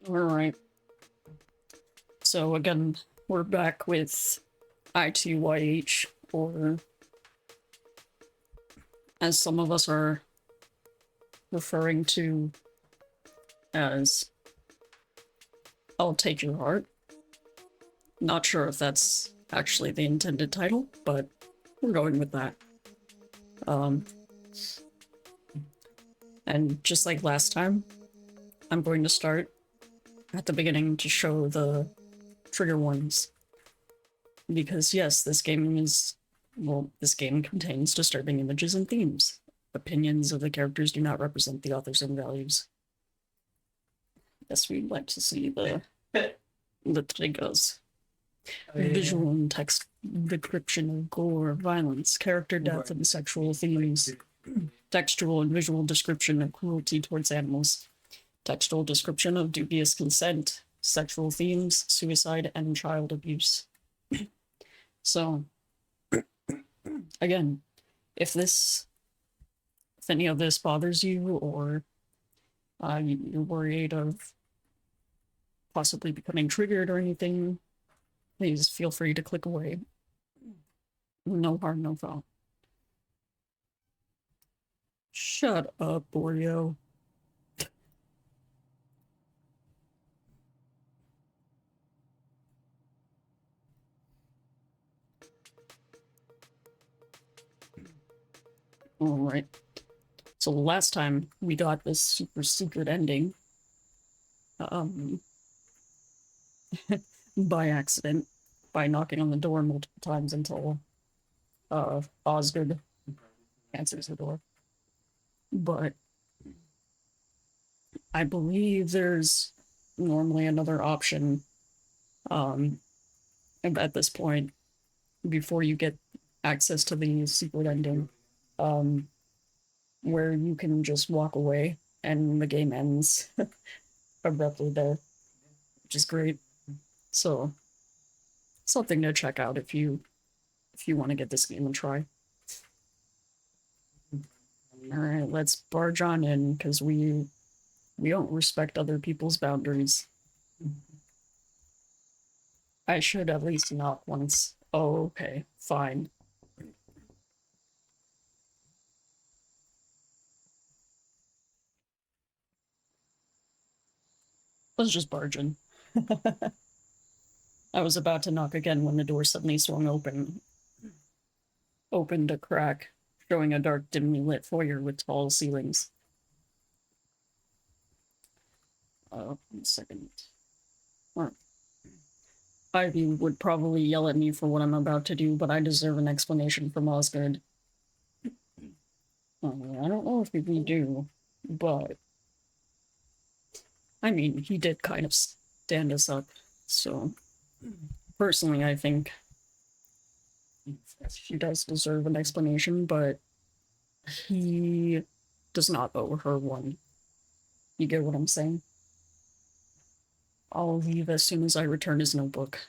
Alright. So again, we're back with ITYH, or as some of us are referring to as I'll Take Your Heart. Not sure if that's actually the intended title, but we're going with that. And just like last time, I'm going to start at the beginning to show the trigger warnings. Because yes, this game contains disturbing images and themes. Opinions of the characters do not represent the author's own values. Yes, we'd like to see the triggers. Visual and text description of gore, violence, character death, and sexual themes. Textual and visual description of cruelty towards animals. Textual description of dubious consent, sexual themes, suicide, and child abuse. So, again, if any of this bothers you, or you're worried of possibly becoming triggered or anything, please feel free to click away. No harm, no foul. Shut up, Oreo. Alright. So last time we got this super secret ending. By accident. By knocking on the door multiple times until Osgood answers the door. But I believe there's normally another option at this point before you get access to the secret ending, where you can just walk away and the game ends abruptly there, which is great. So something to check out if you want to get this game and try. Alright, let's barge on in, because we don't respect other people's boundaries. I should at least knock once. Oh, okay, fine. Let's just barge in. I was about to knock again when the door suddenly swung open. Opened a crack, showing a dark, dimly lit foyer with tall ceilings. 1 second. Ivy would probably yell at me for what I'm about to do, but I deserve an explanation from Osgood. I don't know if we do, but I mean, he did kind of stand us up, so personally I think she does deserve an explanation, but he does not owe her one. You get what I'm saying? I'll leave as soon as I return his notebook.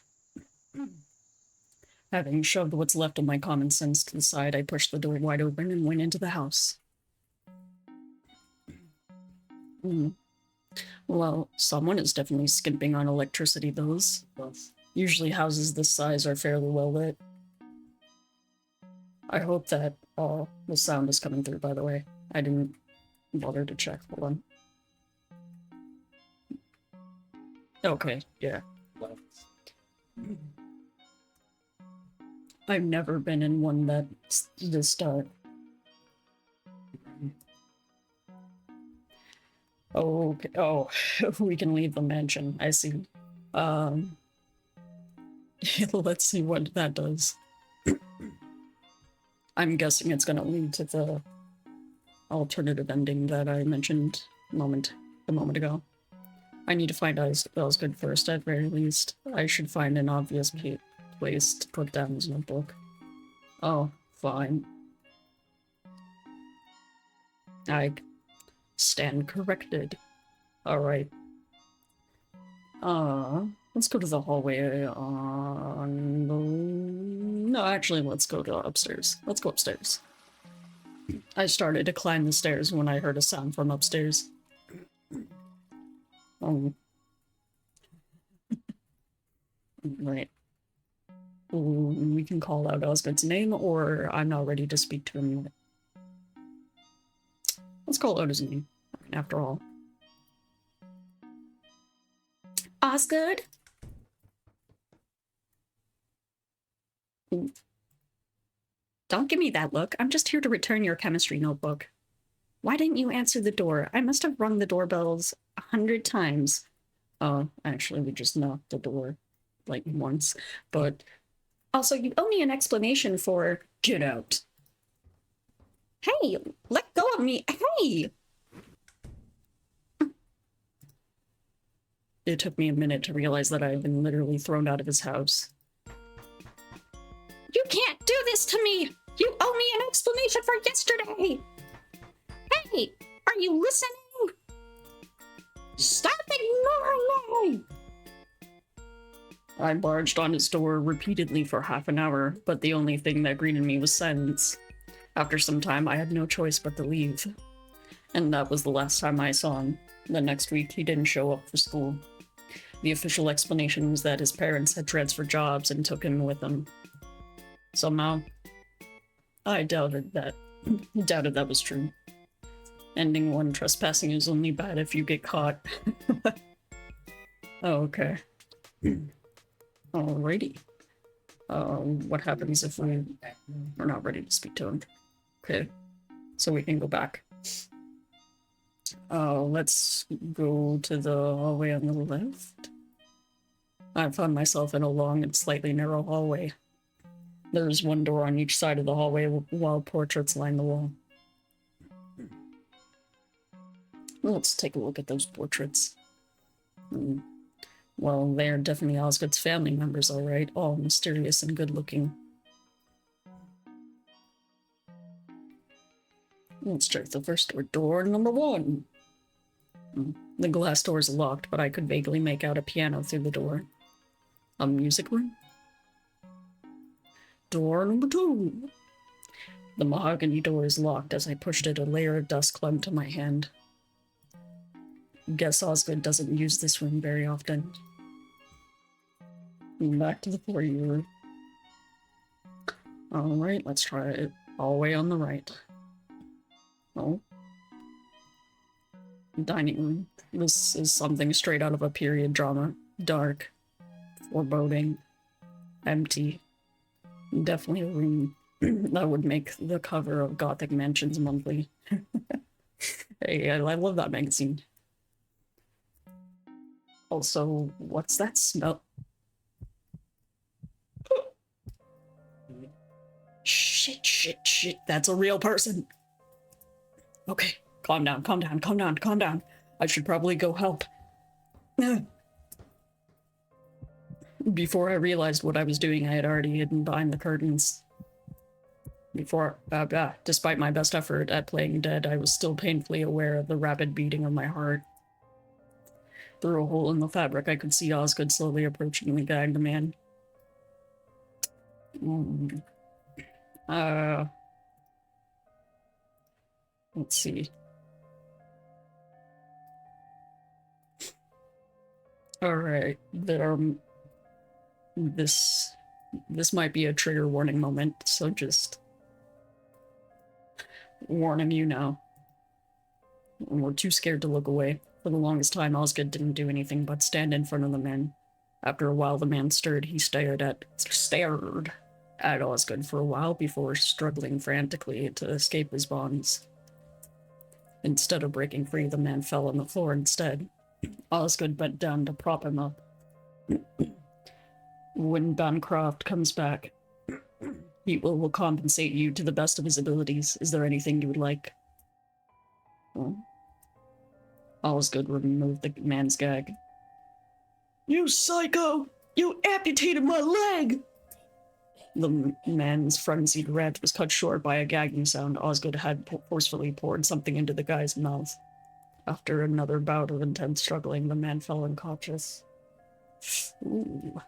Having shoved what's left of my common sense to the side, I pushed the door wide open and went into the house. Well, someone is definitely skimping on electricity bills. Usually houses this size are fairly well lit. I hope that the sound is coming through, by the way. I didn't bother to check. Hold on. Okay, yeah. I've never been in one that's this dark. Oh, okay. Oh, we can leave the mansion. I see. Let's see what that does. I'm guessing it's gonna lead to the alternative ending that I mentioned a moment ago. I need to find Osgood first, at very least. I should find an obvious place to put down his notebook. Oh, fine. I stand corrected. Alright. Let's go to the hallway on the... No, actually, let's go to upstairs. Let's go upstairs. I started to climb the stairs when I heard a sound from upstairs. Right. We can call out Osgood's name, or I'm not ready to speak to him yet. Let's call out his name, after all. Osgood? Don't give me that look. I'm just here to return your chemistry notebook. Why didn't you answer the door? I must have rung the doorbells 100 times. Oh, actually, we just knocked the door, like, once. But also, you owe me an explanation for... Get out. Hey, let go of me. Hey! It took me a minute to realize that I had been literally thrown out of his house. You can't do this to me! You owe me an explanation for yesterday! Hey, are you listening? Stop ignoring me! I barged on his door repeatedly for half an hour, but the only thing that greeted me was silence. After some time, I had no choice but to leave. And that was the last time I saw him. The next week, he didn't show up for school. The official explanation was that his parents had transferred jobs and took him with them. Somehow, I doubted that was true. Ending one trespassing is only bad if you get caught. Oh, okay. Alrighty. What happens if we're not ready to speak to him? Okay, so we can go back. Let's go to the hallway on the left. I found myself in a long and slightly narrow hallway. There's one door on each side of the hallway while portraits line the wall. Let's take a look at those portraits. Well, they're definitely Osgood's family members, all right, all mysterious and good-looking. Let's check the first door. Door number 1. The glass door is locked, but I could vaguely make out a piano through the door. A music room? Door number 2. The mahogany door is locked. As I pushed it, a layer of dust clung to my hand. Guess Osgood doesn't use this room very often. Back to the foyer. Alright, let's try it. Hallway on the right. Oh. Dining room. This is something straight out of a period drama. Dark. Foreboding. Empty. Definitely a room that would make the cover of Gothic Mansions Monthly. Hey, I love that magazine. Also, what's that smell? Shit, that's a real person. Okay, calm down. I should probably go help. Before I realized what I was doing, I had already hidden behind the curtains. Despite my best effort at playing dead, I was still painfully aware of the rapid beating of my heart. Through a hole in the fabric, I could see Osgood slowly approaching the gagged man. Let's see. Alright, this might be a trigger warning moment, so just warning you now. We're too scared to look away. For the longest time, Osgood didn't do anything but stand in front of the man. After a while, the man stirred. He stared at Osgood for a while before struggling frantically to escape his bonds. Instead of breaking free, the man fell on the floor instead. Osgood bent down to prop him up. When Bancroft comes back, he will compensate you to the best of his abilities. Is there anything you would like? Well, Osgood removed the man's gag. You psycho! You amputated my leg! The man's frenzied rant was cut short by a gagging sound. Osgood had forcefully poured something into the guy's mouth. After another bout of intense struggling, the man fell unconscious. Ooh.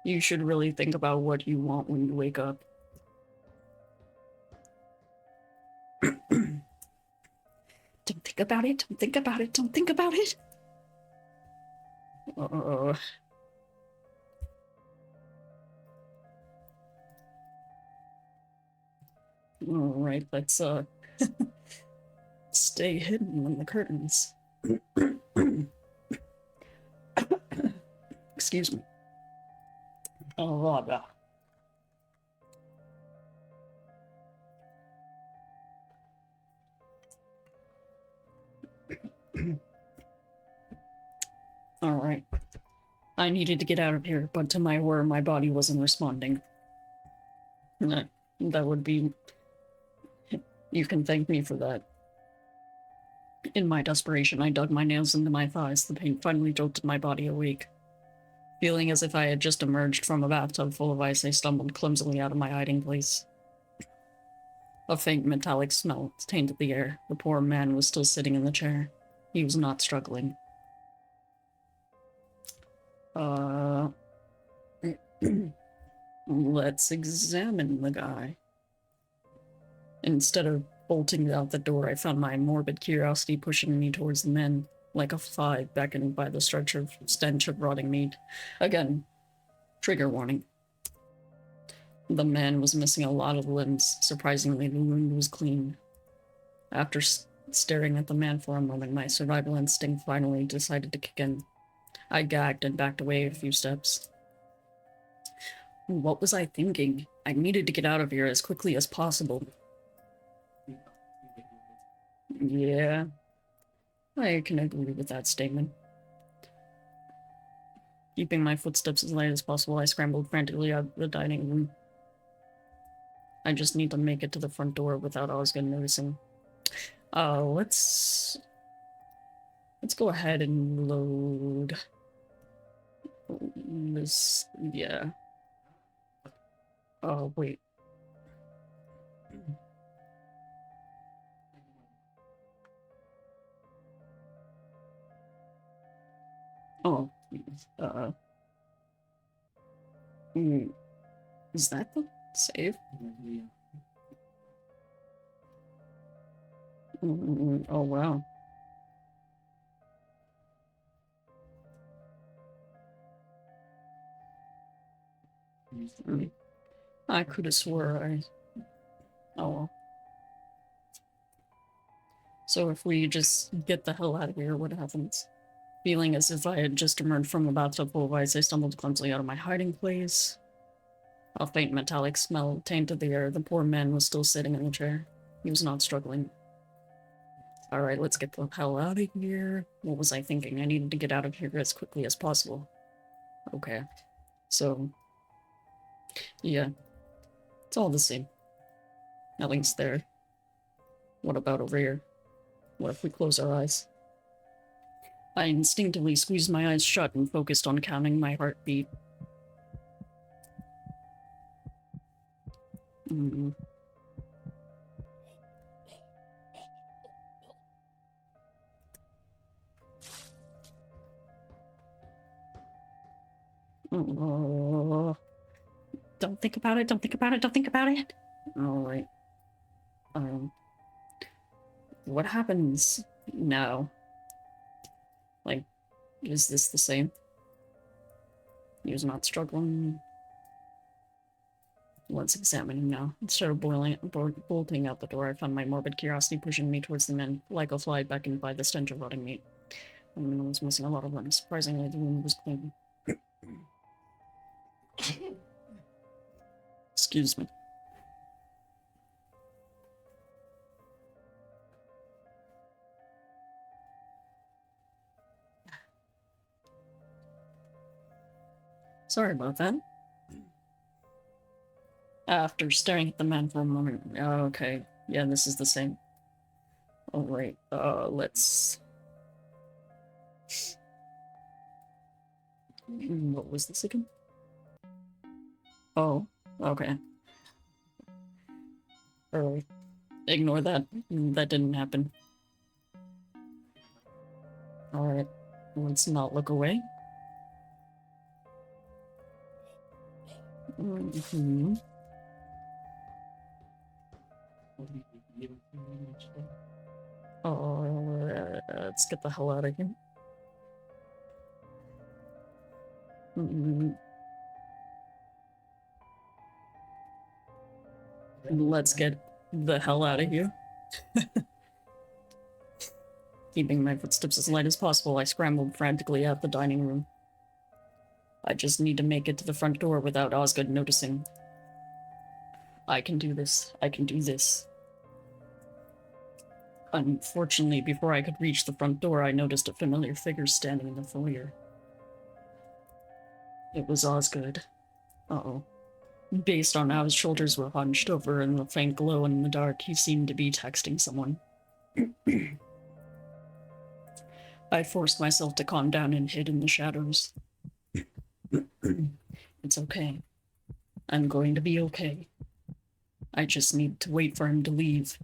You should really think about what you want when you wake up. Don't think about it. Don't think about it. Don't think about it. Alright, let's stay hidden in the curtains. Excuse me. Oh, God. Alright. I needed to get out of here, but to my horror, my body wasn't responding. That would be... You can thank me for that. In my desperation, I dug my nails into my thighs. The pain finally jolted my body awake. Feeling as if I had just emerged from a bathtub full of ice, I stumbled clumsily out of my hiding place. A faint metallic smell tainted the air. The poor man was still sitting in the chair. He was not struggling. Let's examine the guy. Instead of bolting out the door, I found my morbid curiosity pushing me towards the men, like a fly beckoned by the stench of rotting meat. Again, trigger warning. The man was missing a lot of limbs. Surprisingly, the wound was clean. After staring at the man for a moment, my survival instinct finally decided to kick in. I gagged and backed away a few steps. What was I thinking? I needed to get out of here as quickly as possible. Yeah, I can agree with that statement. Keeping my footsteps as light as possible, I scrambled frantically out of the dining room. I just need to make it to the front door without Osgood noticing. Let's go ahead and load this. Yeah. Oh, wait. Oh, is that the save? Oh, wow. I could have swore I... Oh, well. So if we just get the hell out of here, what happens? Feeling as if I had just emerged from a bathtub full of ice, I stumbled clumsily out of my hiding place. A faint metallic smell tainted the air. The poor man was still sitting in the chair. He was not struggling. Alright, let's get the hell out of here. What was I thinking? I needed to get out of here as quickly as possible. Okay. So... yeah. It's all the same. Nothing's there. What about over here? What if we close our eyes? I instinctively squeezed my eyes shut and focused on counting my heartbeat. Don't think about it, don't think about it, don't think about it! Alright. What happens now? Like, is this the same? He was not struggling. Let's examine him now. Instead of bolting out the door, I found my morbid curiosity pushing me towards the men, like a fly beckoned by the stench of rotting meat. The man was missing a lot of limbs. Surprisingly, the wound was clean. Excuse me. Sorry about that. After staring at the man for a moment. Okay. Yeah, this is the same. Alright, let's... What was this again? Oh, okay. Ignore that. That didn't happen. Alright, let's not look away. Alright. Let's get the hell out of here. Let's get the hell out of here. Keeping my footsteps as light as possible, I scrambled frantically out the dining room. I just need to make it to the front door without Osgood noticing. I can do this. I can do this. Unfortunately, before I could reach the front door, I noticed a familiar figure standing in the foyer. It was Osgood. Uh-oh. Based on how his shoulders were hunched over and the faint glow in the dark, he seemed to be texting someone. I forced myself to calm down and hid in the shadows. It's okay. I'm going to be okay. I just need to wait for him to leave.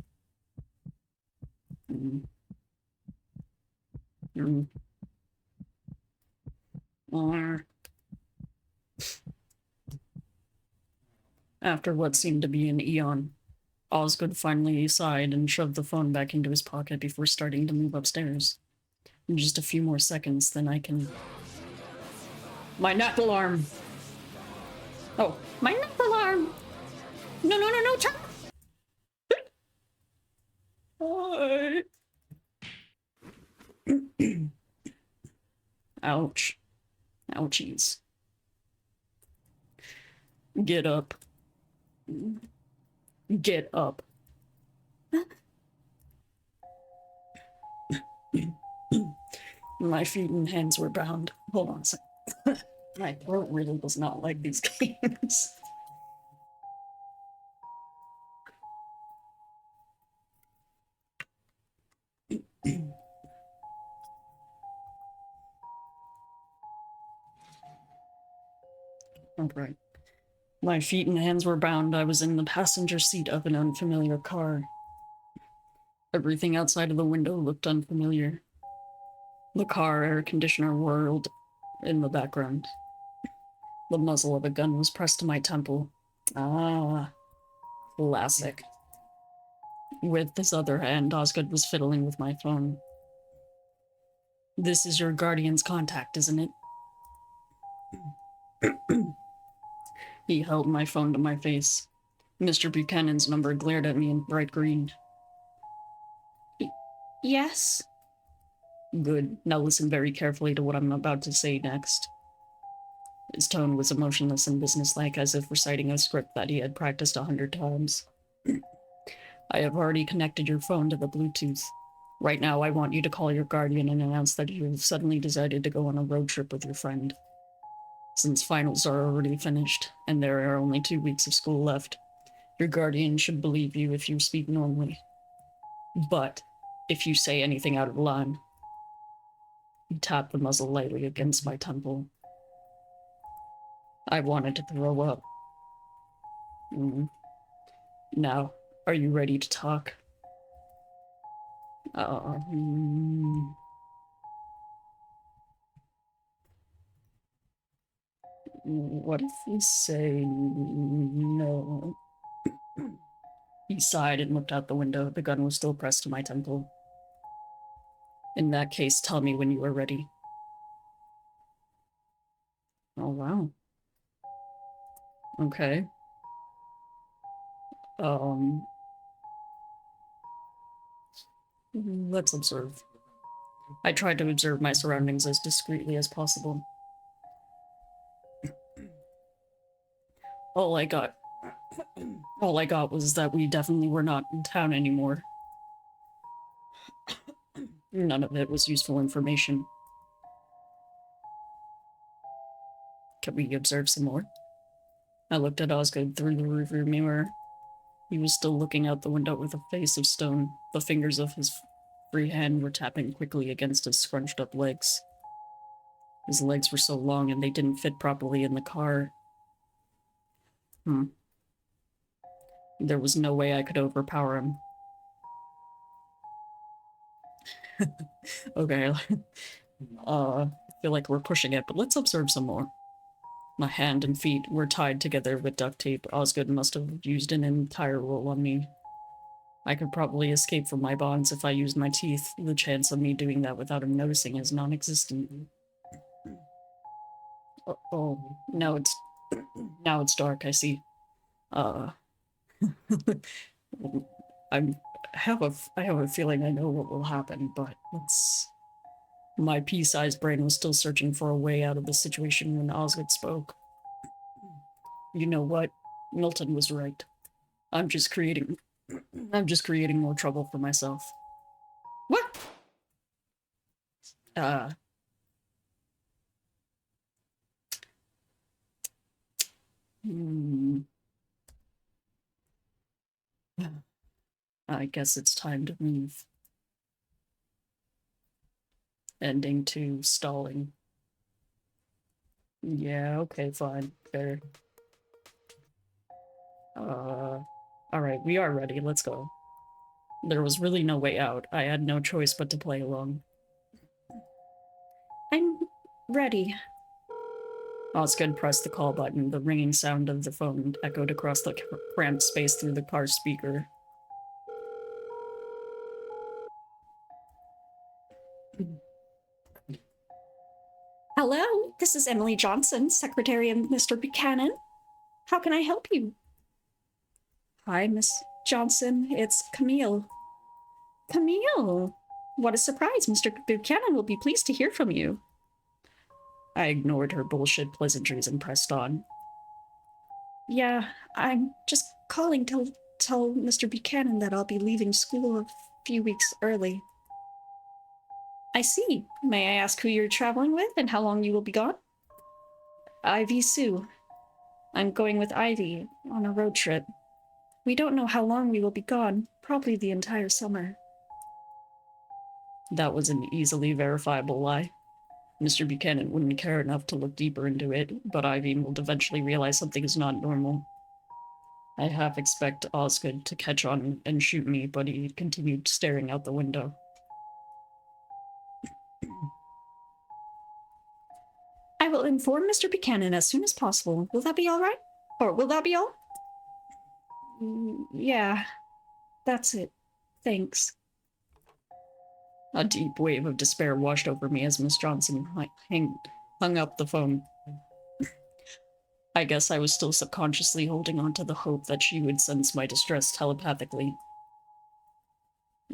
After what seemed to be an eon, Osgood finally sighed and shoved the phone back into his pocket before starting to move upstairs. In just a few more seconds, then I can... My nap alarm! Oh, my nap alarm! No, turn! Ouch. Ouchies. Get up. Get up. My feet and hands were bound. Hold on a second. My throat really does not like these games. Alright. My feet and hands were bound. I was in the passenger seat of an unfamiliar car. Everything outside of the window looked unfamiliar. The car air conditioner whirled in the background. The muzzle of a gun was pressed to my temple. Ah, classic. With his other hand, Osgood was fiddling with my phone. This is your guardian's contact, isn't it? He held my phone to my face. Mr. Buchanan's number glared at me in bright green. Yes? Good. Now listen very carefully to what I'm about to say next. His tone was emotionless and businesslike, as if reciting a script that he had practiced 100 times. I have already connected your phone to the Bluetooth. Right now, I want you to call your guardian and announce that you have suddenly decided to go on a road trip with your friend. Since finals are already finished, and there are only 2 weeks of school left, your guardian should believe you if you speak normally. But if you say anything out of line... He tapped the muzzle lightly against my temple. I wanted to throw up. Now, are you ready to talk? What if we say no? He sighed and looked out the window. The gun was still pressed to my temple. In that case, tell me when you are ready. Oh, wow. Okay. Let's observe. I tried to observe my surroundings as discreetly as possible. All I got was that we definitely were not in town anymore. None of it was useful information. Can we observe some more? I looked at Osgood through the rearview mirror. He was still looking out the window with a face of stone. The fingers of his free hand were tapping quickly against his scrunched-up legs. His legs were so long and they didn't fit properly in the car. There was no way I could overpower him. Okay, I feel like we're pushing it, but let's observe some more. My hand and feet were tied together with duct tape. Osgood must have used an entire roll on me. I could probably escape from my bonds if I used my teeth. The chance of me doing that without him noticing is non-existent. Oh, now it's dark, I see. I have a feeling I know what will happen, but my pea-sized brain was still searching for a way out of the situation when Osgood spoke. You know what? Milton was right. I'm just creating more trouble for myself. What? I guess it's time to move. Ending to stalling. Yeah, okay, fine. Fair. Alright, we are ready. Let's go. There was really no way out. I had no choice but to play along. I'm ready. Osgood pressed the call button. The ringing sound of the phone echoed across the cramped space through the car's speaker. Hello, this is Emily Johnson, secretary of Mr. Buchanan. How can I help you? Hi, Miss Johnson. It's Camille. Camille! What a surprise. Mr. Buchanan will be pleased to hear from you. I ignored her bullshit pleasantries and pressed on. Yeah, I'm just calling to tell Mr. Buchanan that I'll be leaving school a few weeks early. I see. May I ask who you're traveling with and how long you will be gone? Ivy Sue. I'm going with Ivy on a road trip. We don't know how long we will be gone, probably the entire summer. That was an easily verifiable lie. Mr. Buchanan wouldn't care enough to look deeper into it, but Ivy will eventually realize something is not normal. I half expect Osgood to catch on and shoot me, but he continued staring out the window. I will inform Mr. Buchanan as soon as possible. Will that be all right? Or will that be all? Yeah, that's it. Thanks. A deep wave of despair washed over me as Miss Johnson hung up the phone. I guess I was still subconsciously holding on to the hope that she would sense my distress telepathically.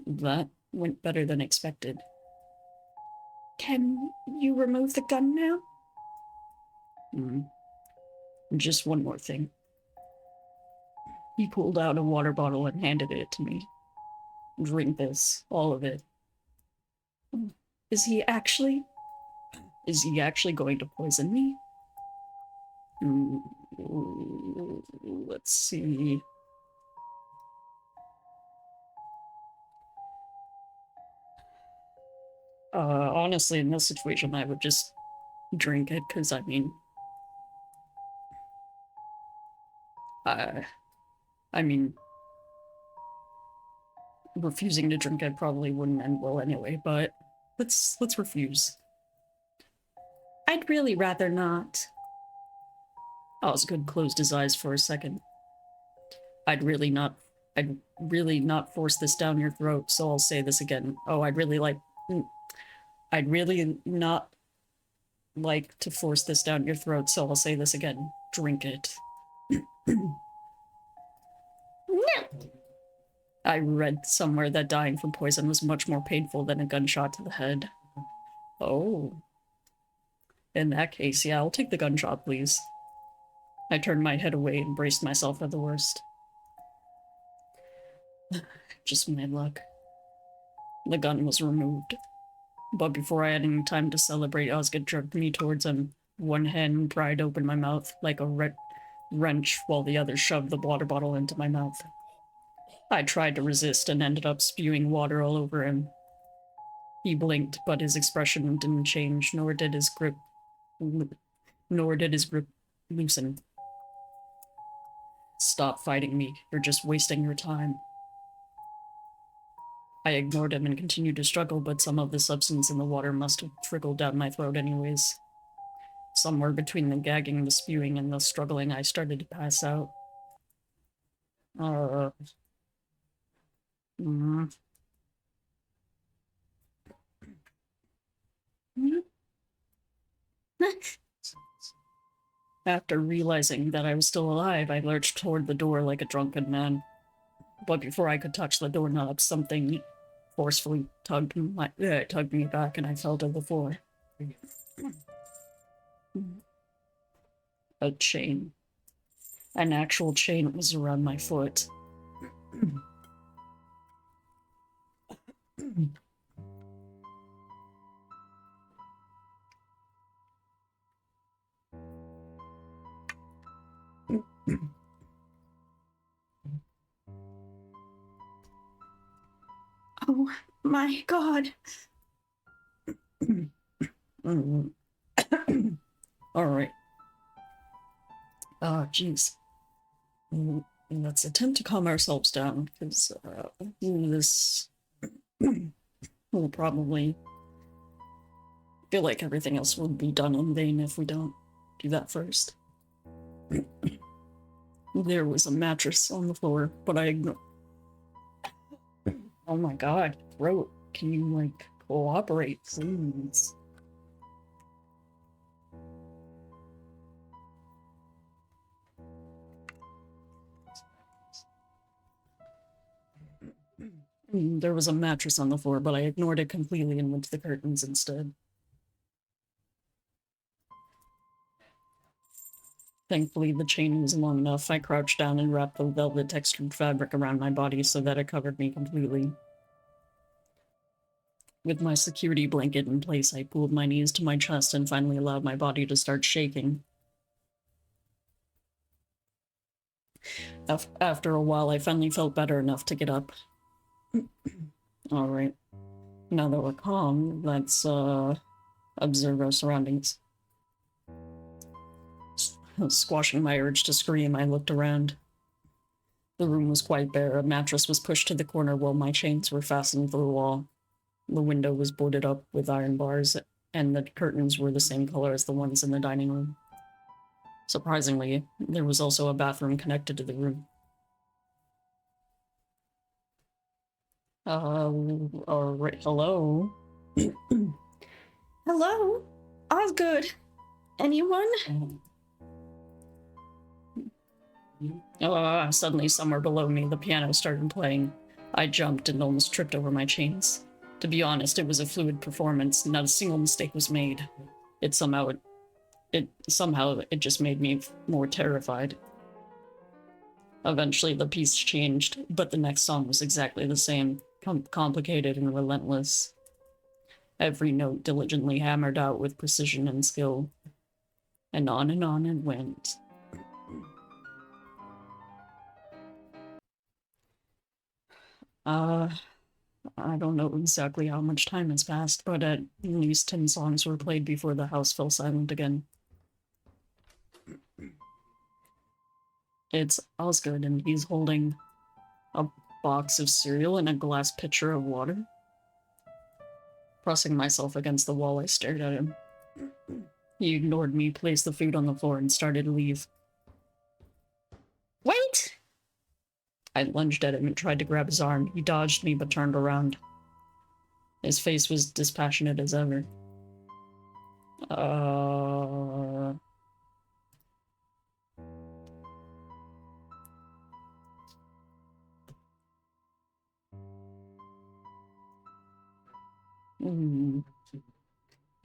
That went better than expected. Can you remove the gun now? Just one more thing. He pulled out a water bottle and handed it to me. Drink this, all of it. Is he actually going to poison me? Let's see. Honestly, in this situation, I would just drink it, because, I mean, refusing to drink it probably wouldn't end well anyway, but let's refuse. I'd really rather not. Osgood closed his eyes for a second. I'd really not force this down your throat, so I'll say this again. Oh, I'd really not like to force this down your throat, so I'll say this again. Drink it. No! I read somewhere that dying from poison was much more painful than a gunshot to the head. Oh. In that case, yeah, I'll take the gunshot, please. I turned my head away and braced myself for the worst. Just my luck. The gun was removed. But before I had any time to celebrate, Osgood jerked me towards him. One hand pried open my mouth like a wrench, while the other shoved the water bottle into my mouth. I tried to resist and ended up spewing water all over him. He blinked, but his expression didn't change, nor did his grip loosen. Stop fighting me. You're just wasting your time. I ignored him and continued to struggle, but some of the substance in the water must have trickled down my throat anyways. Somewhere between the gagging, the spewing, and the struggling, I started to pass out. Mm. After realizing that I was still alive, I lurched toward the door like a drunken man. But before I could touch the doorknob, something forcefully tugged me back, and I fell to the floor. A chain. An actual chain was around my foot. Oh my god. All right. Oh, jeez. Let's attempt to calm ourselves down, because this will probably feel like everything else will be done in vain if we don't do that first. There was a mattress on the floor, but I ignored. Oh my god, throat. Can you, like, cooperate, please? There was a mattress on the floor, but I ignored it completely and went to the curtains instead. Thankfully, the chain was long enough. I crouched down and wrapped the velvet textured fabric around my body so that it covered me completely. With my security blanket in place, I pulled my knees to my chest and finally allowed my body to start shaking. After a while, I finally felt better enough to get up. All right. Now that we're calm, let's observe our surroundings. Squashing my urge to scream, I looked around. The room was quite bare. A mattress was pushed to the corner while my chains were fastened to the wall. The window was boarded up with iron bars, and the curtains were the same color as the ones in the dining room. Surprisingly, there was also a bathroom connected to the room. All right, hello? Hello? Osgood? Anyone? Suddenly, somewhere below me, the piano started playing. I jumped and almost tripped over my chains. To be honest, it was a fluid performance. Not a single mistake was made. It somehow just made me more terrified. Eventually, the piece changed, but the next song was exactly the same, complicated and relentless. Every note diligently hammered out with precision and skill. And on it went. I don't know exactly how much time has passed, but at least 10 songs were played before the house fell silent again. It's Osgood, and he's holding a box of cereal and a glass pitcher of water. Pressing myself against the wall, I stared at him. He ignored me, placed the food on the floor, and started to leave. Wait! I lunged at him and tried to grab his arm. He dodged me but turned around. His face was dispassionate as ever.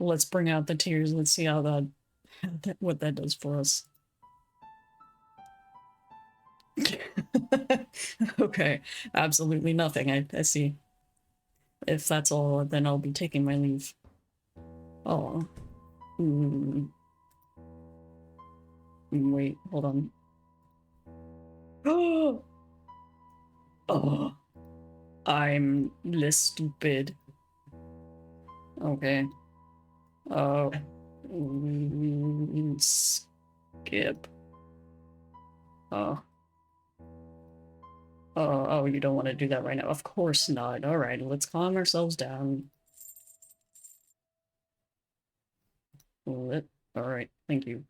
Let's bring out the tears. Let's see how what that does for us. Okay, absolutely nothing. I see. If that's all, then I'll be taking my leave. Oh. Wait, hold on. Oh. I'm less stupid. Okay. Skip. Oh, you don't want to do that right now. Of course not. All right, let's calm ourselves down. All right, thank you.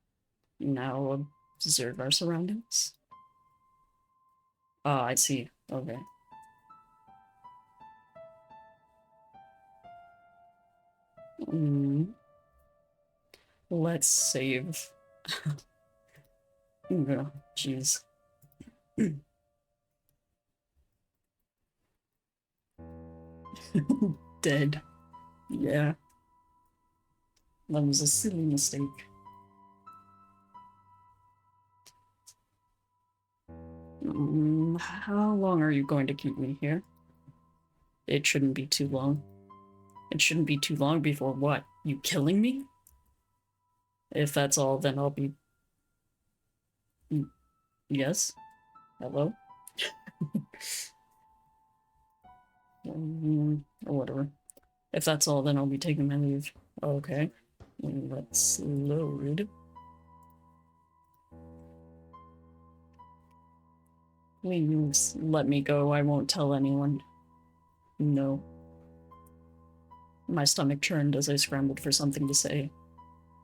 Now observe our surroundings. Ah, I see. Okay. Let's save. Oh, jeez. Dead. Yeah. That was a silly mistake. How long are you going to keep me here? It shouldn't be too long. It shouldn't be too long before what? You killing me? If that's all, then I'll be... Yes? Hello? Whatever. If that's all, then I'll be taking my leave. Okay. Let's load. Please let me go. I won't tell anyone. No. My stomach churned as I scrambled for something to say.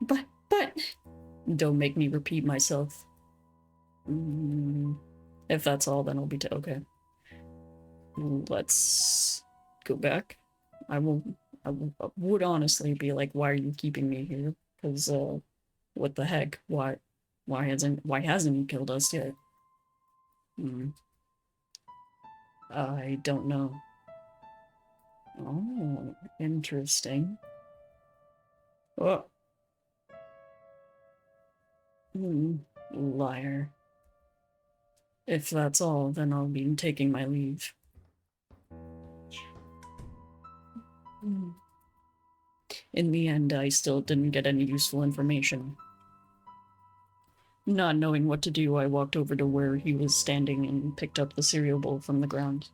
But... Don't make me repeat myself. If that's all, then I'll be okay. Let's go back. I would honestly be like, why are you keeping me here? Because, what the heck? Why hasn't he killed us yet? I don't know. Oh, interesting. Oh. Liar. If that's all, then I'll be taking my leave. In the end, I still didn't get any useful information. Not knowing what to do, I walked over to where he was standing and picked up the cereal bowl from the ground.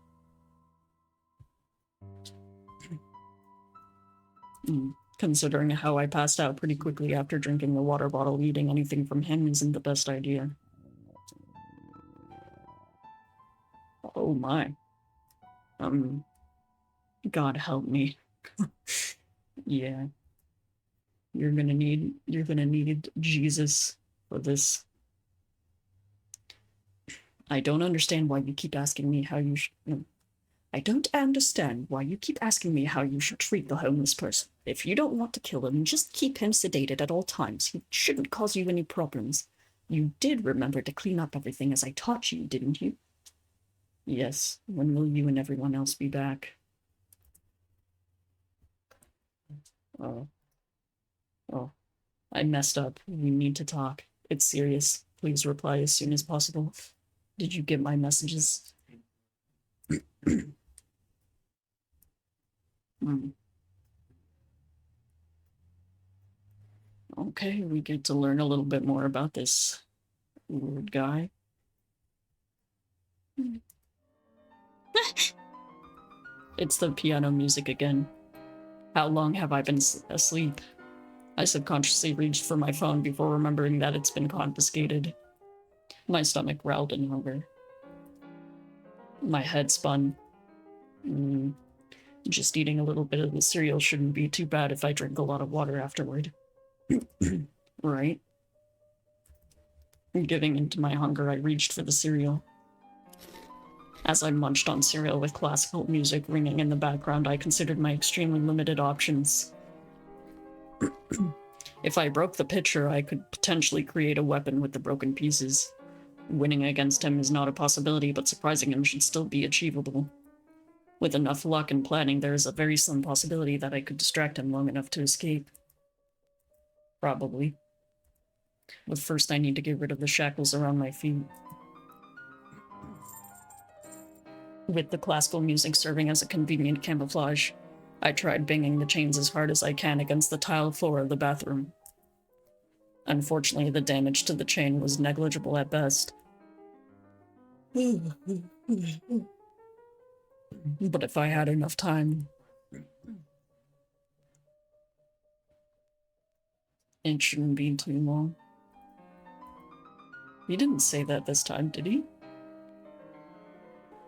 Considering how I passed out pretty quickly after drinking the water bottle, eating anything from him isn't the best idea. Oh my. God help me. Yeah. You're gonna need Jesus for this. I don't understand why you keep asking me how you should... I don't understand why you keep asking me how you should treat the homeless person. If you don't want to kill him, just keep him sedated at all times. He shouldn't cause you any problems. You did remember to clean up everything as I taught you, didn't you? Yes. When will you and everyone else be back? Oh. I messed up. We need to talk. It's serious. Please reply as soon as possible. Did you get my messages? Okay, we get to learn a little bit more about this weird guy. It's the piano music again. How long have I been asleep? I subconsciously reached for my phone before remembering that it's been confiscated. My stomach growled in hunger. My head spun. Just eating a little bit of the cereal shouldn't be too bad if I drink a lot of water afterward. Right? Giving into my hunger, I reached for the cereal. As I munched on cereal with classical music ringing in the background, I considered my extremely limited options. If I broke the pitcher, I could potentially create a weapon with the broken pieces. Winning against him is not a possibility, but surprising him should still be achievable. With enough luck and planning, there is a very slim possibility that I could distract him long enough to escape. Probably. But first I need to get rid of the shackles around my feet. With the classical music serving as a convenient camouflage, I tried banging the chains as hard as I can against the tile floor of the bathroom. Unfortunately, the damage to the chain was negligible at best. But if I had enough time... It shouldn't be too long. He didn't say that this time, did he?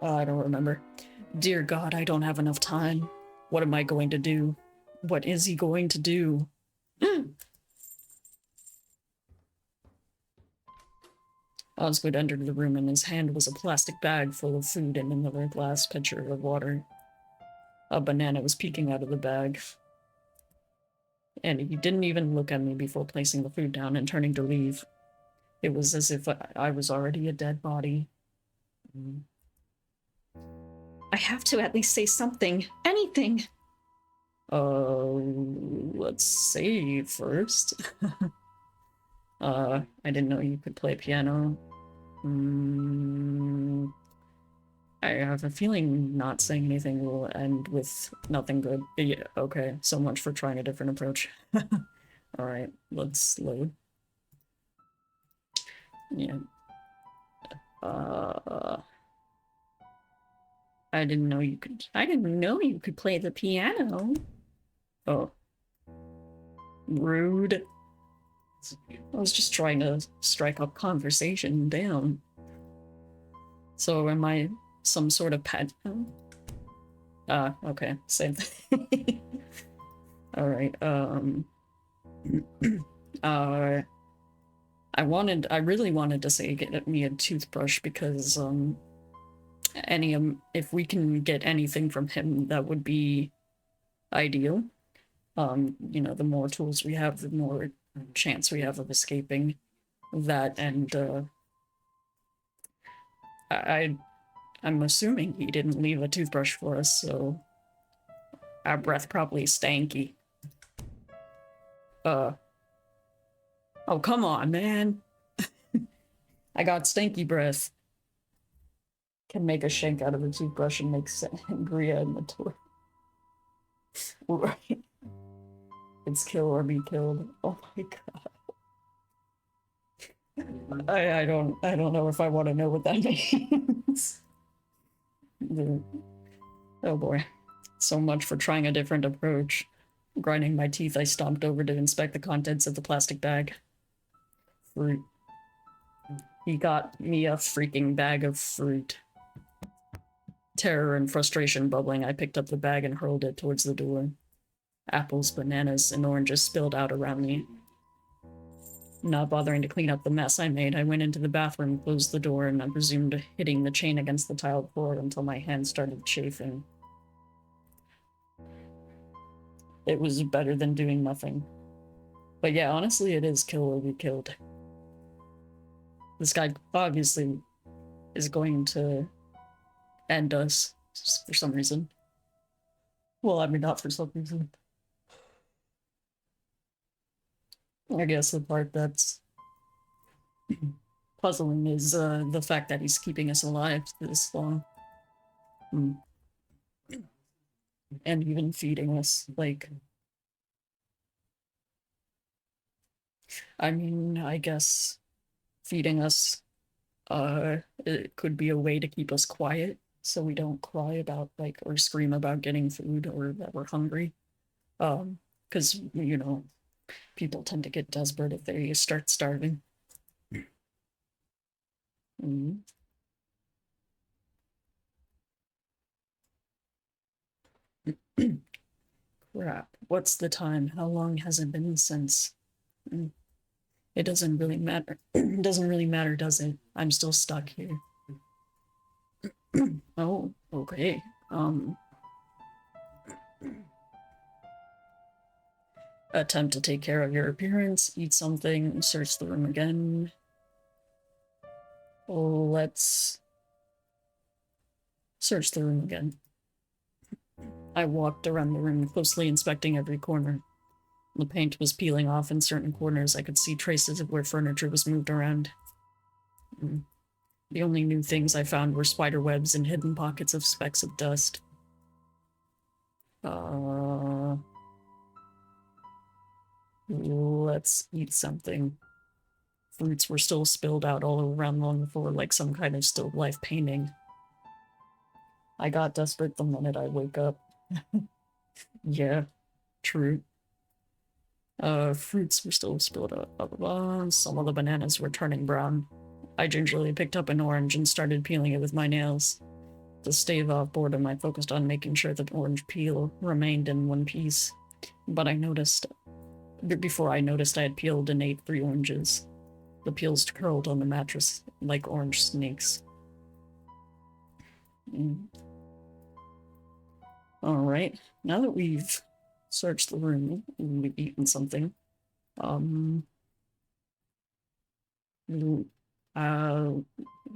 I don't remember. Dear God, I don't have enough time. What am I going to do? What is he going to do? Osgood entered the room. In his hand was a plastic bag full of food and another glass pitcher of water. A banana was peeking out of the bag. And he didn't even look at me before placing the food down and turning to leave. It was as if I was already a dead body. I have to at least say something. Anything. Let's see first. I didn't know you could play piano. I have a feeling not saying anything will end with nothing good. Yeah, okay, so much for trying a different approach. Alright, let's load. Yeah. I didn't know you could play the piano. Oh. Rude. I was just trying to strike up conversation. Damn. So am I some sort of pet? Okay, same thing. Alright, I really wanted to say get me a toothbrush because, if we can get anything from him, that would be ideal. You know, the more tools we have, the more chance we have of escaping that, and, I'm assuming he didn't leave a toothbrush for us, so our breath probably stanky. Oh, come on, man. I got stanky breath. Can make a shank out of a toothbrush and make sangria in the toilet. Right. It's kill or be killed. Oh my god. I don't know if I want to know what that means. Oh boy. So much for trying a different approach. Grinding my teeth, I stomped over to inspect the contents of the plastic bag. Fruit. He got me a freaking bag of fruit. Terror and frustration bubbling, I picked up the bag and hurled it towards the door. Apples, bananas, and oranges spilled out around me. Not bothering to clean up the mess I made, I went into the bathroom, closed the door, and I resumed hitting the chain against the tiled floor until my hands started chafing. It was better than doing nothing. But yeah, honestly, it is kill or be killed. This guy obviously is going to end us for some reason. Well, I mean, not for some reason. I guess the part that's puzzling is the fact that he's keeping us alive this long. And even feeding us, like... I mean, I guess feeding us, it could be a way to keep us quiet, so we don't cry about, like, or scream about getting food or that we're hungry. Because, you know, people tend to get desperate if they start starving. Crap. What's the time? How long has it been since? It doesn't really matter. It doesn't really matter, does it? I'm still stuck here. Oh, okay. Attempt to take care of your appearance, eat something, search the room again. Let's search the room again. I walked around the room, closely inspecting every corner. The paint was peeling off in certain corners. I could see traces of where furniture was moved around. The only new things I found were spider webs and hidden pockets of specks of dust. Let's eat something. Fruits were still spilled out all around along the floor like some kind of still life painting. I got desperate the minute I wake up. Yeah, true. Fruits were still spilled out. Some of the bananas were turning brown. I gingerly picked up an orange and started peeling it with my nails. To stave off boredom, I focused on making sure the orange peel remained in one piece. But before I noticed I had peeled and ate 3 oranges. The peels curled on the mattress like orange snakes. Alright, now that we've search the room. We've eaten something. Who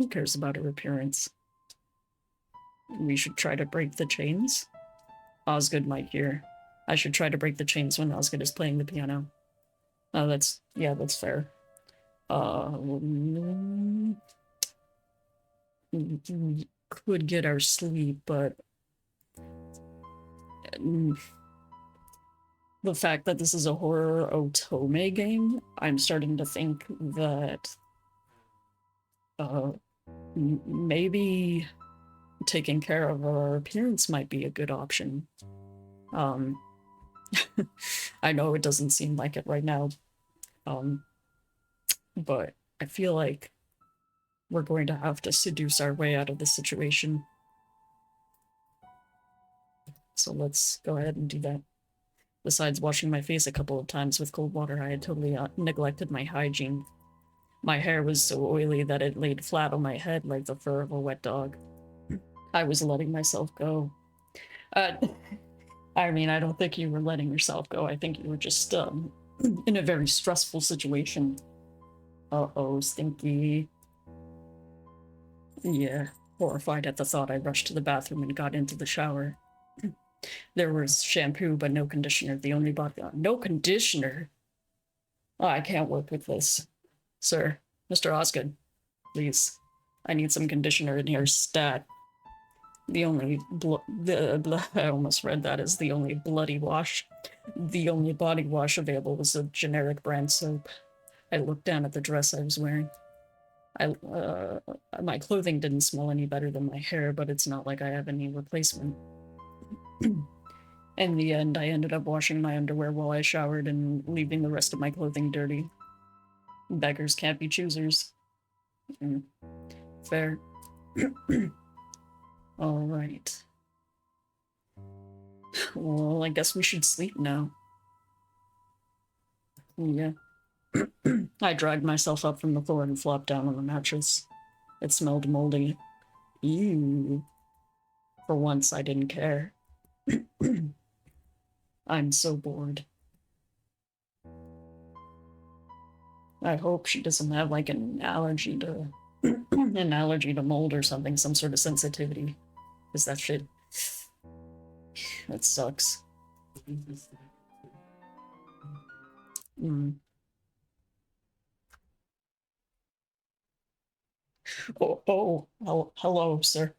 cares about her appearance? We should try to break the chains. Osgood might hear. I should try to break the chains when Osgood is playing the piano. Oh, that's fair. We could get our sleep, but the fact that this is a horror otome game, I'm starting to think that maybe taking care of our appearance might be a good option. I know it doesn't seem like it right now, but I feel like we're going to have to seduce our way out of this situation. So let's go ahead and do that. Besides washing my face a couple of times with cold water, I had totally neglected my hygiene. My hair was so oily that it laid flat on my head like the fur of a wet dog. I was letting myself go. I mean, I don't think you were letting yourself go. I think you were just in a very stressful situation. Uh-oh, stinky. Yeah, horrified at the thought, I rushed to the bathroom and got into the shower. There was shampoo, but no conditioner. The only body... No conditioner? Oh, I can't work with this. Sir, Mr. Osgood, please. I need some conditioner in here, stat. The only I almost read that as the only bloody wash. The only body wash available was a generic brand soap. I looked down at the dress I was wearing. My clothing didn't smell any better than my hair, but it's not like I have any replacement. In the end, I ended up washing my underwear while I showered and leaving the rest of my clothing dirty. Beggars can't be choosers. Fair. All right. Well, I guess we should sleep now. Yeah. I dragged myself up from the floor and flopped down on the mattress. It smelled moldy. Ew. For once, I didn't care. I'm so bored. I hope she doesn't have, like, an allergy to... an allergy to mold or something, some sort of sensitivity. Is that shit? That sucks. Hello, sir.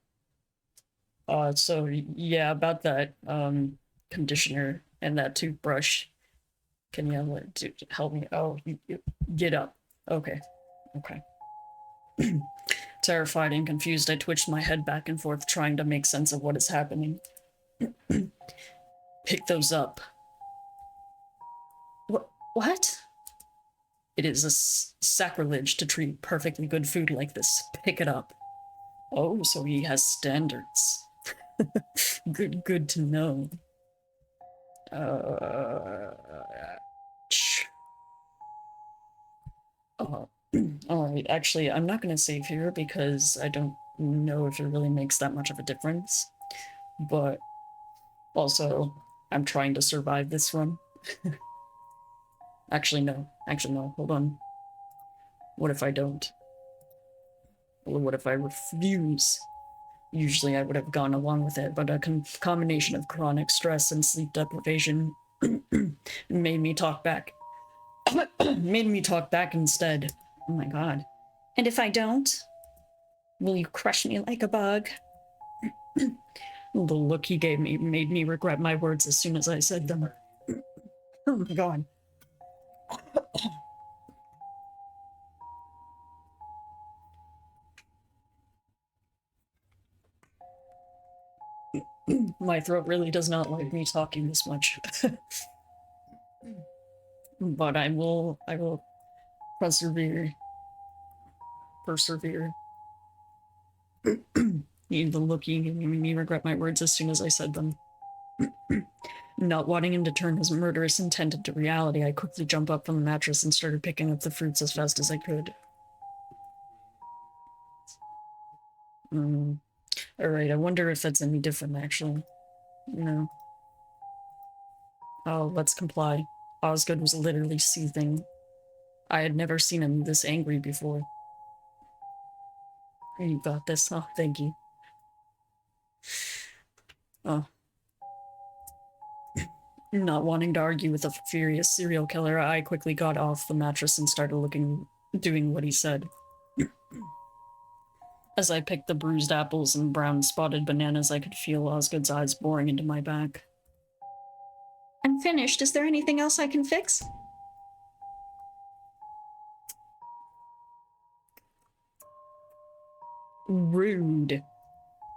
So yeah, about that conditioner and that toothbrush. Can you help me? Oh, you get up. Okay. Terrified and confused, I twitched my head back and forth, trying to make sense of what is happening. Pick those up. What? It is a sacrilege to treat perfectly good food like this. Pick it up. Oh, so he has standards. Good to know. Alright, actually, I'm not gonna save here because I don't know if it really makes that much of a difference. But also, I'm trying to survive this run. Actually, no, hold on. What if I don't? Or what if I refuse? Usually I would have gone along with it, but a combination of chronic stress and sleep deprivation made me talk back. Made me talk back instead. Oh my god. And if I don't? Will you crush me like a bug? The look he gave me made me regret my words as soon as I said them. Oh my god. My throat really does not like me talking this much. But I will persevere. The look he gave me regret my words as soon as I said them. Not wanting him to turn his murderous intent into reality, I quickly jumped up from the mattress and started picking up the fruits as fast as I could. Alright, I wonder if that's any different, actually. No. Oh, let's comply. Osgood was literally seething. I had never seen him this angry before. You got this. Oh, thank you. Oh. Not wanting to argue with a furious serial killer, I quickly got off the mattress and started doing what he said. As I picked the bruised apples and brown spotted bananas, I could feel Osgood's eyes boring into my back. I'm finished. Is there anything else I can fix? Rude.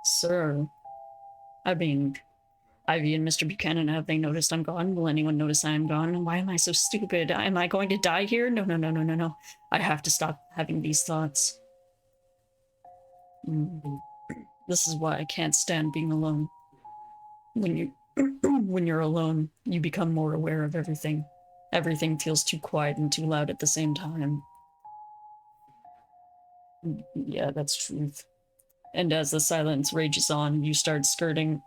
Sir. I mean, Ivy and Mr. Buchanan, have they noticed I'm gone? Will anyone notice I am gone? Why am I so stupid? Am I going to die here? No, no, no, no, no, no. I have to stop having these thoughts. This is why I can't stand being alone. When you're alone, you become more aware of everything. Everything feels too quiet and too loud at the same time. Yeah, that's truth. And as the silence rages on, you start skirting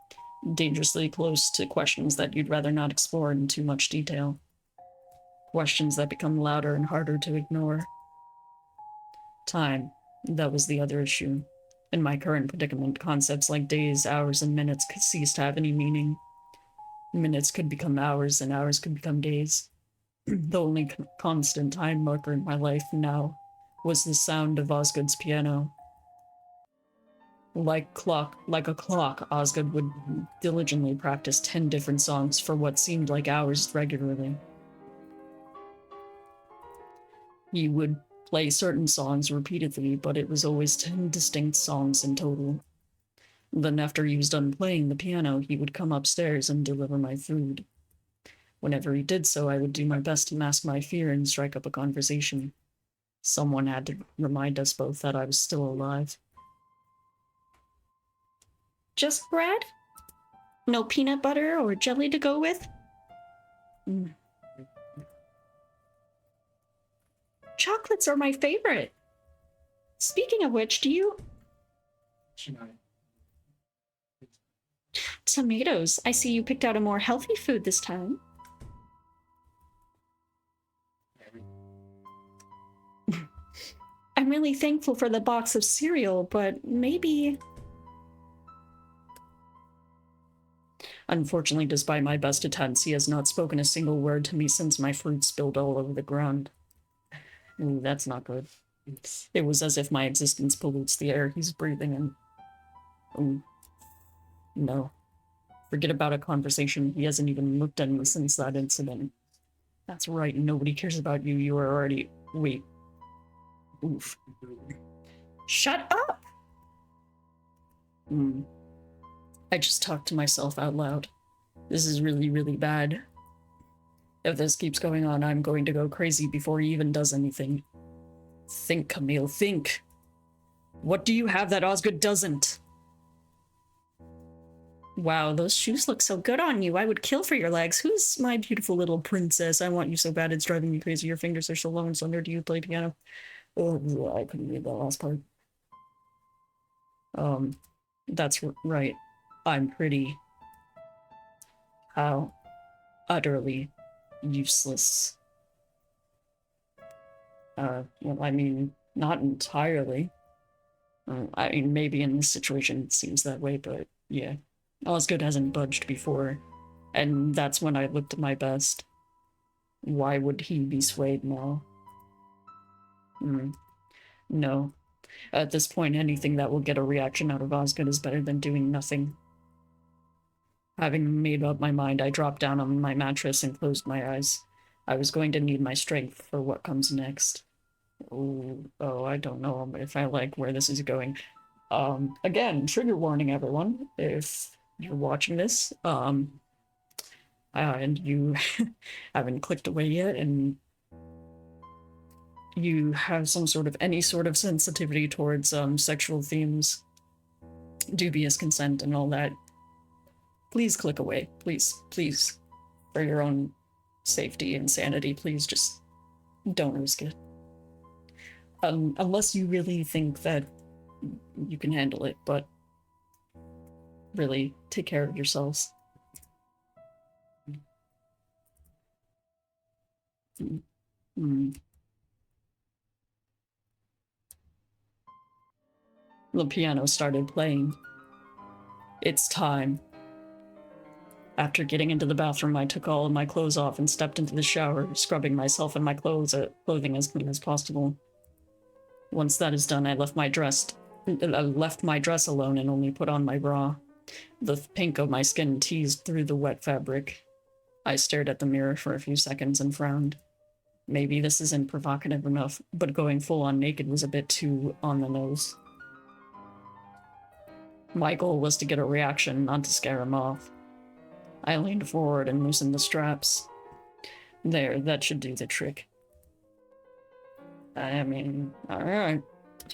dangerously close to questions that you'd rather not explore in too much detail. Questions that become louder and harder to ignore. Time. That was the other issue. In my current predicament, concepts like days, hours, and minutes could cease to have any meaning. Minutes could become hours, and hours could become days. The only constant time marker in my life now was the sound of Osgood's piano. Like a clock, Osgood would diligently practice 10 different songs for what seemed like hours regularly. He would play certain songs repeatedly, but it was always 10 distinct songs in total. Then after he was done playing the piano, he would come upstairs and deliver my food. Whenever he did so, I would do my best to mask my fear and strike up a conversation. Someone had to remind us both that I was still alive. Just bread? No peanut butter or jelly to go with? Chocolates are my favorite. Speaking of which, do you... Tomatoes. I see you picked out a more healthy food this time. I'm really thankful for the box of cereal, but maybe... Unfortunately, despite my best attempts, he has not spoken a single word to me since my fruit spilled all over the ground. Ooh, that's not good. It was as if my existence pollutes the air he's breathing in. No. Forget about a conversation. He hasn't even looked at me since that incident. That's right, nobody cares about you. You are already... Wait. Oof. Shut up! I just talked to myself out loud. This is really, really bad. If this keeps going on, I'm going to go crazy before he even does anything. Think, Camille, think. What do you have that Osgood doesn't? Wow, those shoes look so good on you. I would kill for your legs. Who's my beautiful little princess? I want you so bad it's driving me crazy. Your fingers are so long and slender. Do you play piano? Oh, I couldn't read that last part. That's right. I'm pretty. How utterly useless. Well, I mean, not entirely. I mean, maybe in this situation it seems that way, but yeah. Osgood hasn't budged before, and that's when I looked at my best. Why would he be swayed now? No. At this point, anything that will get a reaction out of Osgood is better than doing nothing. Having made up my mind, I dropped down on my mattress and closed my eyes. I was going to need my strength for what comes next. Oh, I don't know if I like where this is going. Again, trigger warning, everyone. If you're watching this, and you haven't clicked away yet, and you have any sort of sensitivity towards sexual themes, dubious consent, and all that, please click away. Please, please, for your own safety and sanity, please just don't risk it. Unless you really think that you can handle it, but really take care of yourselves. Hmm. The piano started playing. It's time. After getting into the bathroom, I took all of my clothes off and stepped into the shower, scrubbing myself and my clothing as clean as possible. Once that is done, I left my dress alone and only put on my bra. The pink of my skin teased through the wet fabric. I stared at the mirror for a few seconds and frowned. Maybe this isn't provocative enough, but going full-on naked was a bit too on the nose. My goal was to get a reaction, not to scare him off. I leaned forward and loosened the straps. There, that should do the trick. I mean, alright.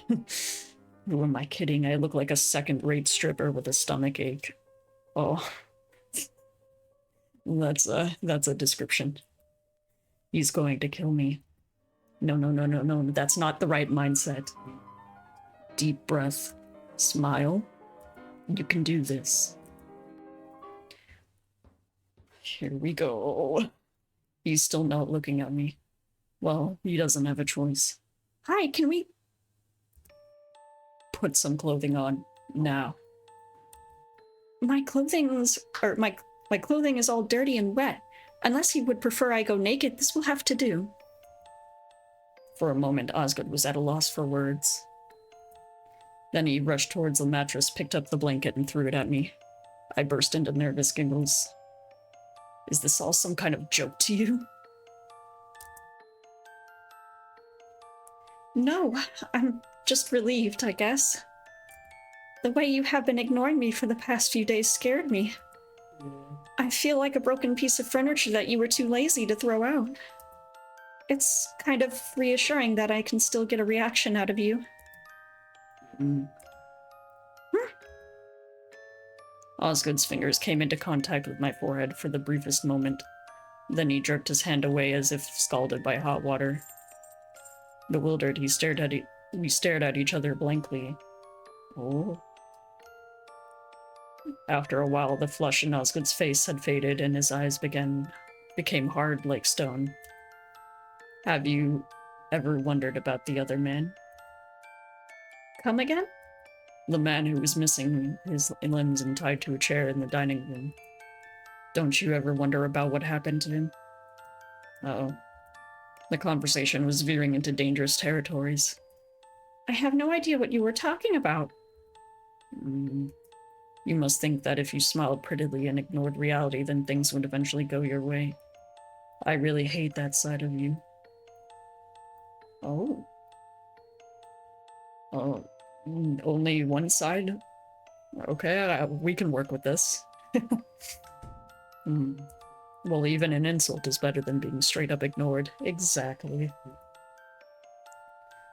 Who am I kidding? I look like a second-rate stripper with a stomach ache. Oh. That's a description. He's going to kill me. No, no, no, no, no. That's not the right mindset. Deep breath. Smile. You can do this. Here we go. He's still not looking at me. Well, he doesn't have a choice. Hi, can we put some clothing on now? My clothing is all dirty and wet. Unless he would prefer I go naked, this will have to do. For a moment, Osgood was at a loss for words. Then he rushed towards the mattress, picked up the blanket, and threw it at me. I burst into nervous giggles. Is this all some kind of joke to you? No, I'm just relieved, I guess. The way you have been ignoring me for the past few days scared me. I feel like a broken piece of furniture that you were too lazy to throw out. It's kind of reassuring that I can still get a reaction out of you. Osgood's fingers came into contact with my forehead for the briefest moment. Then he jerked his hand away as if scalded by hot water. Bewildered, we stared at each other blankly. Oh. After a while, the flush in Osgood's face had faded and his eyes became hard like stone. Have you ever wondered about the other man? Come again? The man who was missing his limbs and tied to a chair in the dining room. Don't you ever wonder about what happened to him? Uh-oh. The conversation was veering into dangerous territories. I have no idea what you were talking about. You must think that if you smiled prettily and ignored reality, then things would eventually go your way. I really hate that side of you. Oh. Oh. Only one side? Okay, we can work with this. Well, even an insult is better than being straight up ignored. Exactly.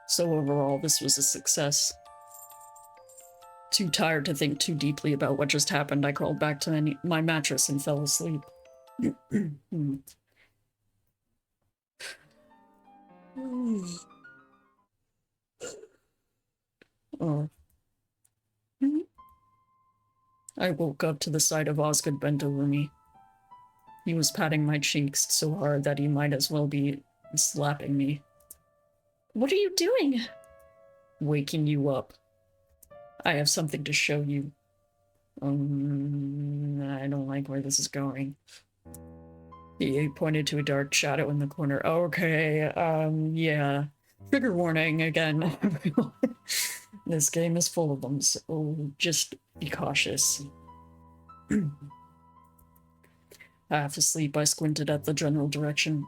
So overall, this was a success. Too tired to think too deeply about what just happened, I crawled back to my mattress and fell asleep. Oh. I woke up to the sight of Osgood bent over me. He was patting my cheeks so hard that he might as well be slapping me. What are you doing? Waking you up. I have something to show you. I don't like where this is going. He pointed to a dark shadow in the corner. Okay, yeah. Trigger warning again. This game is full of them, so just be cautious. Half asleep, I squinted at the general direction.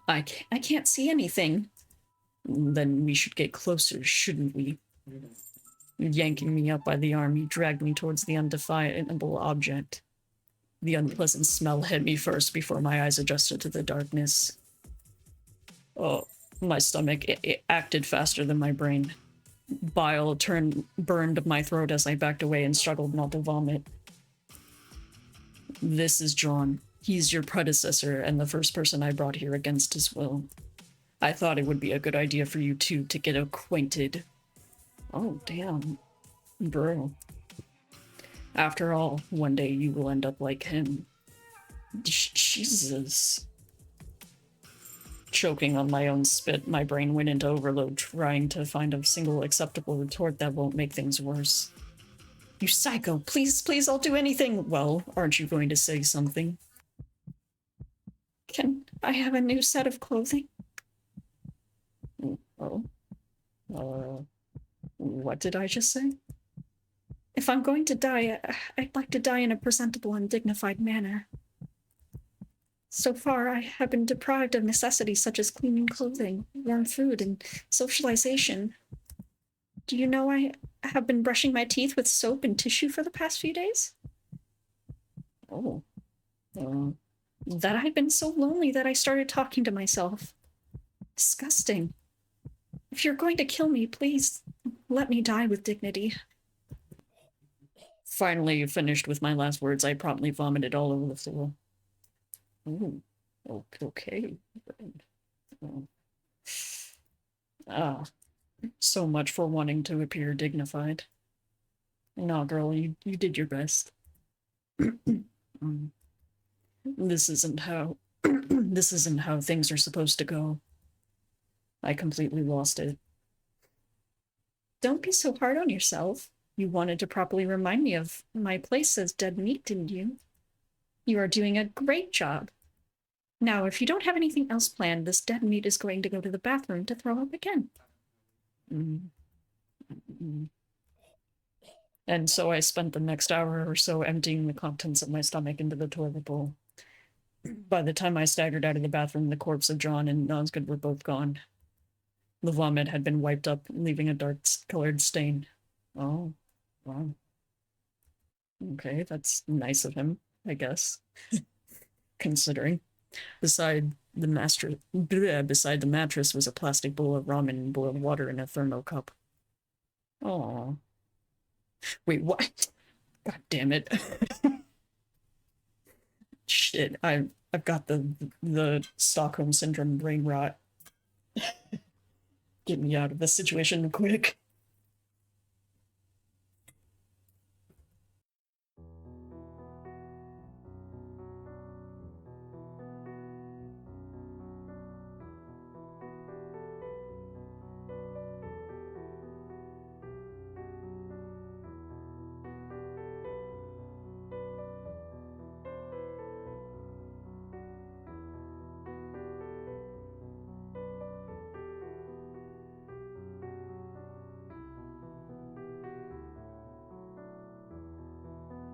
I can't see anything. Then we should get closer, shouldn't we? Yanking me up by the arm, he dragged me towards the undefinable object. The unpleasant smell hit me first before my eyes adjusted to the darkness. Oh, my stomach, it acted faster than my brain. Bile burned my throat as I backed away and struggled not to vomit. This is John. He's your predecessor and the first person I brought here against his will. I thought it would be a good idea for you two to get acquainted. Oh, damn. Bro. After all, one day you will end up like him. Jesus. Choking on my own spit, my brain went into overload, trying to find a single acceptable retort that won't make things worse. You psycho! Please, please, I'll do anything! Well, aren't you going to say something? Can I have a new set of clothing? Oh? What did I just say? If I'm going to die, I'd like to die in a presentable and dignified manner. So far, I have been deprived of necessities such as clean clothing, warm food, and socialization. Do you know I have been brushing my teeth with soap and tissue for the past few days? Oh. That I've been so lonely that I started talking to myself. Disgusting. If you're going to kill me, please let me die with dignity. Finally finished with my last words, I promptly vomited all over the floor. Ooh, okay. So much for wanting to appear dignified. No, girl, you did your best. This isn't how this isn't how things are supposed to go. I completely lost it. Don't be so hard on yourself. You wanted to properly remind me of my place as dead meat, didn't you? You are doing a great job. Now, if you don't have anything else planned, this dead meat is going to go to the bathroom to throw up again. And so I spent the next hour or so emptying the contents of my stomach into the toilet bowl. By the time I staggered out of the bathroom, the corpse of John and Osgood were both gone. The vomit had been wiped up, leaving a dark-colored stain. Oh, wow. Okay, that's nice of him, I guess. Considering. Beside the mattress was a plastic bowl of ramen and boiled water in a thermo cup. Oh. Wait, what? God damn it. Shit, I've got the Stockholm Syndrome brain rot. Get me out of this situation quick.